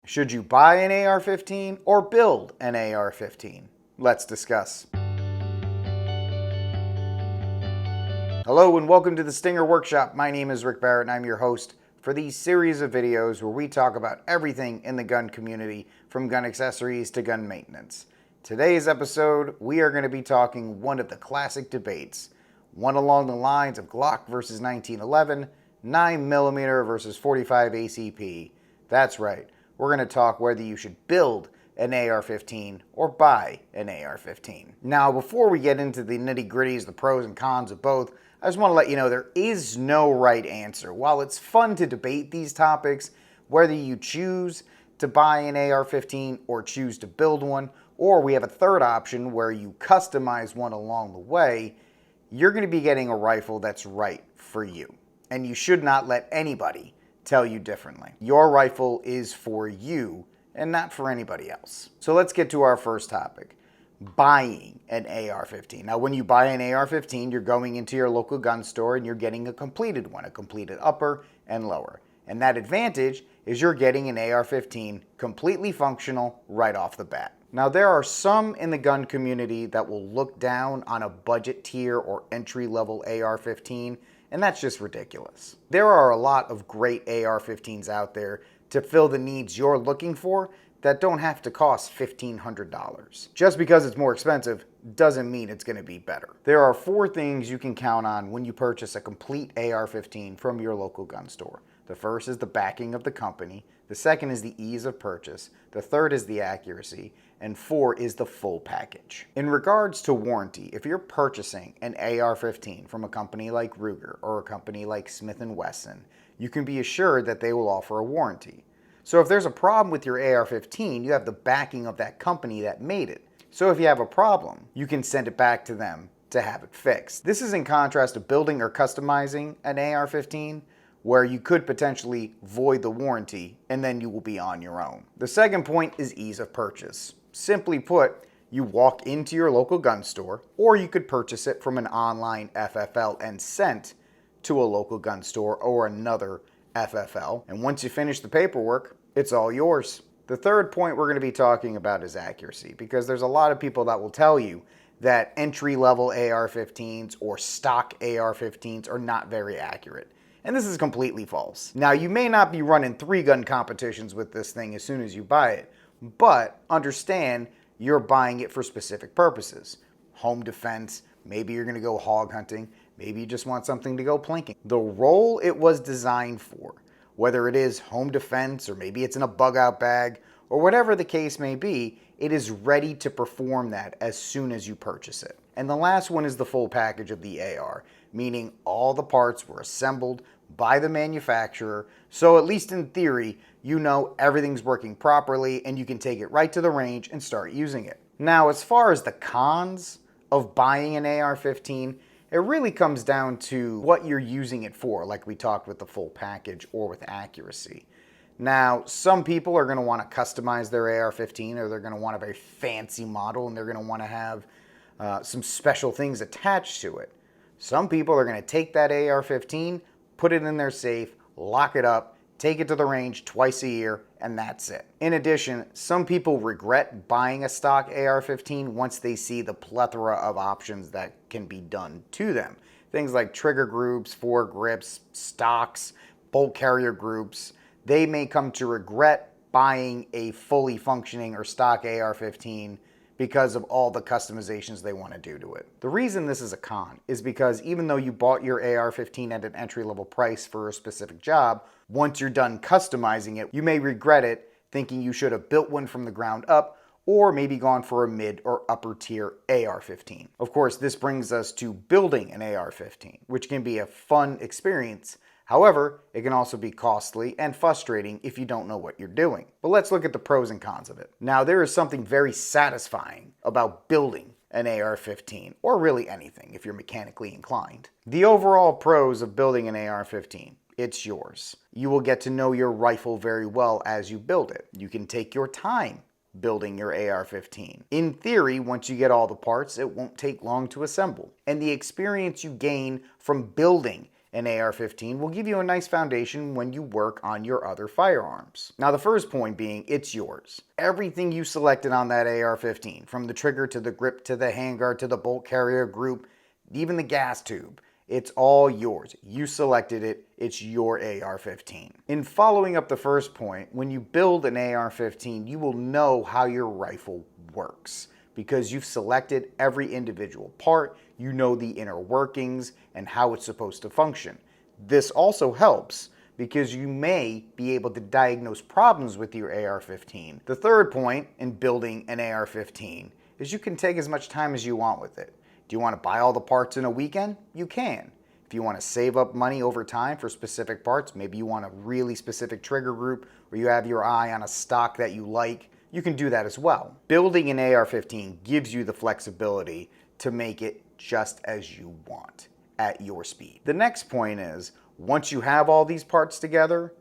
Should you buy an AR-15 or build an AR-15? Let's discuss. Hello and welcome to the Stinger Workshop. My name is Rick Barrett and I'm your host for these series of videos where we talk about everything in the gun community, from gun accessories to gun maintenance. Today's episode, we are going to be talking one of the classic debates, one along the lines of Glock versus 1911, 9mm versus 45 ACP. That's right, we're going to talk whether you should build an AR-15 or buy an AR-15. Now, before we get into the nitty-gritties, the pros and cons of both, I just want to let you know there is no right answer. While it's fun to debate these topics, whether you choose to buy an AR-15 or choose to build one, or we have a third option where you customize one along the way, you're going to be getting a rifle that's right for you. And you should not let anybody tell you differently. Your rifle is for you and not for anybody else. So let's get to our first topic. Buying an AR-15. Now, when you buy an AR-15, you're going into your local gun store and you're getting a completed one, a completed upper and lower. And that advantage is you're getting an AR-15 completely functional right off the bat. Now, there are some in the gun community that will look down on a budget tier or entry-level AR-15, and that's just ridiculous. There are a lot of great AR-15s out there to fill the needs you're looking for that don't have to cost $1,500. Just because it's more expensive doesn't mean it's going to be better. There are 4 things you can count on when you purchase a complete AR-15 from your local gun store. The first is the backing of the company, the second is the ease of purchase, the third is the accuracy, and 4 is the full package. In regards to warranty, if you're purchasing an AR-15 from a company like Ruger or a company like Smith & Wesson, you can be assured that they will offer a warranty. So if there's a problem with your AR-15, you have the backing of that company that made it. So if you have a problem, you can send it back to them to have it fixed. This is in contrast to building or customizing an AR-15, where you could potentially void the warranty and then you will be on your own. The second point is ease of purchase. Simply put, you walk into your local gun store, or you could purchase it from an online FFL and sent to a local gun store or another FFL, and once you finish the paperwork, it's all yours. The third point we're going to be talking about is accuracy, because there's a lot of people that will tell you that entry-level AR-15s or stock AR-15s are not very accurate. And this is completely false. Now, you may not be running 3-gun competitions with this thing as soon as you buy it, but understand you're buying it for specific purposes. Home defense, maybe you're going to go hog hunting, maybe you just want something to go plinking. The role it was designed for, whether it is home defense or maybe it's in a bug-out bag or whatever the case may be, it is ready to perform that as soon as you purchase it. And the last one is the full package of the AR, meaning all the parts were assembled by the manufacturer, so at least in theory, you know everything's working properly and you can take it right to the range and start using it. Now, as far as the cons of buying an AR-15, it really comes down to what you're using it for, like we talked with the full package or with accuracy. Now, some people are going to want to customize their AR-15, or they're going to want a very fancy model and they're going to want to have some special things attached to it. Some people are going to take that AR-15, put it in their safe, lock it up, take it to the range twice a year, and that's it. In addition, some people regret buying a stock AR-15 once they see the plethora of options that can be done to them. Things like trigger groups, foregrips, stocks, bolt carrier groups. They may come to regret buying a fully functioning or stock AR-15 because of all the customizations they want to do to it. The reason this is a con is because even though you bought your AR-15 at an entry-level price for a specific job, once you're done customizing it, you may regret it, thinking you should have built one from the ground up or maybe gone for a mid or upper tier AR-15. Of course, this brings us to building an AR-15, which can be a fun experience. However, it can also be costly and frustrating if you don't know what you're doing. But let's look at the pros and cons of it. Now, there is something very satisfying about building an AR-15, or really anything if you're mechanically inclined. The overall pros of building an AR-15: it's yours. You will get to know your rifle very well as you build it. You can take your time building your AR-15. In theory, once you get all the parts, it won't take long to assemble. And the experience you gain from building An AR-15 will give you a nice foundation when you work on your other firearms. Now the first point being, it's yours. Everything you selected on that AR-15, from the trigger to the grip to the handguard to the bolt carrier group, even the gas tube, it's all yours. You selected it. It's your AR-15. In following up the first point, when you build an AR-15, you will know how your rifle works because you've selected every individual part. You know the inner workings and how it's supposed to function. This also helps because you may be able to diagnose problems with your AR-15. The third point in building an AR-15 is you can take as much time as you want with it. Do you want to buy all the parts in a weekend? You can. If you want to save up money over time for specific parts, maybe you want a really specific trigger group or you have your eye on a stock that you like, you can do that as well. Building an AR-15 gives you the flexibility to make it just as you want at your speed. The next point is, once you have all these parts together,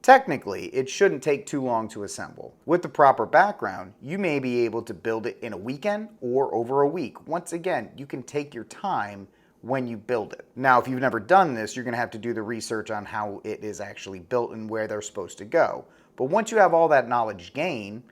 technically, it shouldn't take too long to assemble. With the proper background, you may be able to build it in a weekend or over a week. Once again, you can take your time when you build it. Now, if you've never done this, you're gonna have to do the research on how it is actually built and where they're supposed to go. But once you have all that knowledge gained,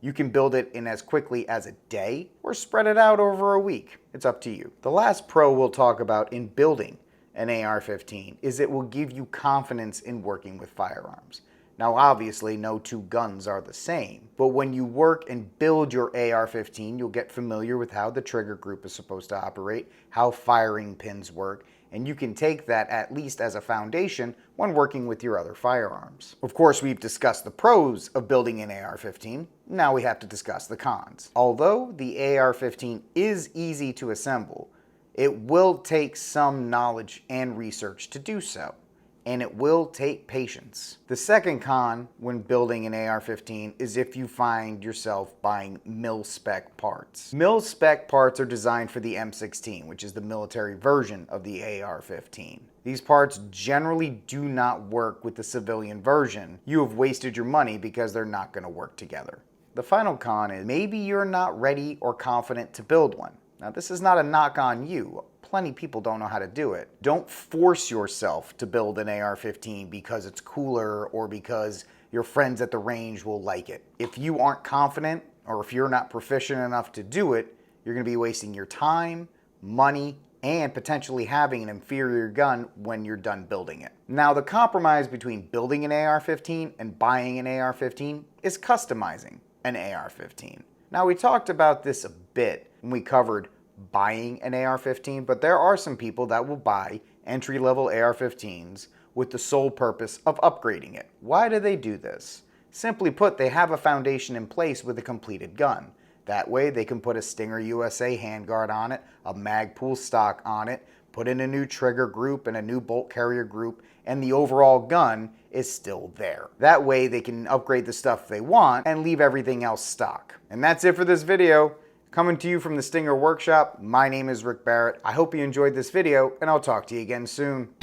you can build it in as quickly as a day or spread it out over a week. It's up to you. The last pro we'll talk about in building an AR-15 is it will give you confidence in working with firearms. Now obviously no two guns are the same, but when you work and build your AR-15, you'll get familiar with how the trigger group is supposed to operate, how firing pins work, and you can take that at least as a foundation when working with your other firearms. Of course, we've discussed the pros of building an AR-15, now we have to discuss the cons. Although the AR-15 is easy to assemble, it will take some knowledge and research to do so, and it will take patience. The second con when building an AR-15 is if you find yourself buying mil-spec parts. Mil-spec parts are designed for the M16, which is the military version of the AR-15. These parts generally do not work with the civilian version. You have wasted your money because they're not going to work together. The final con is maybe you're not ready or confident to build one. Now, this is not a knock on you. Plenty of people don't know how to do it. Don't force yourself to build an AR-15 because it's cooler or because your friends at the range will like it. If you aren't confident or if you're not proficient enough to do it, you're going to be wasting your time, money, and potentially having an inferior gun when you're done building it. Now, the compromise between building an AR-15 and buying an AR-15 is customizing an AR-15. Now, we talked about this a bit when we covered buying an AR-15, but there are some people that will buy entry-level AR-15s with the sole purpose of upgrading it. Why do they do this? Simply put, they have a foundation in place with a completed gun. That way they can put a Stinger USA handguard on it, a Magpul stock on it, put in a new trigger group and a new bolt carrier group, and the overall gun is still there. That way they can upgrade the stuff they want and leave everything else stock. And that's it for this video. Coming to you from the Stinger Workshop, my name is Rick Barrett. I hope you enjoyed this video, and I'll talk to you again soon.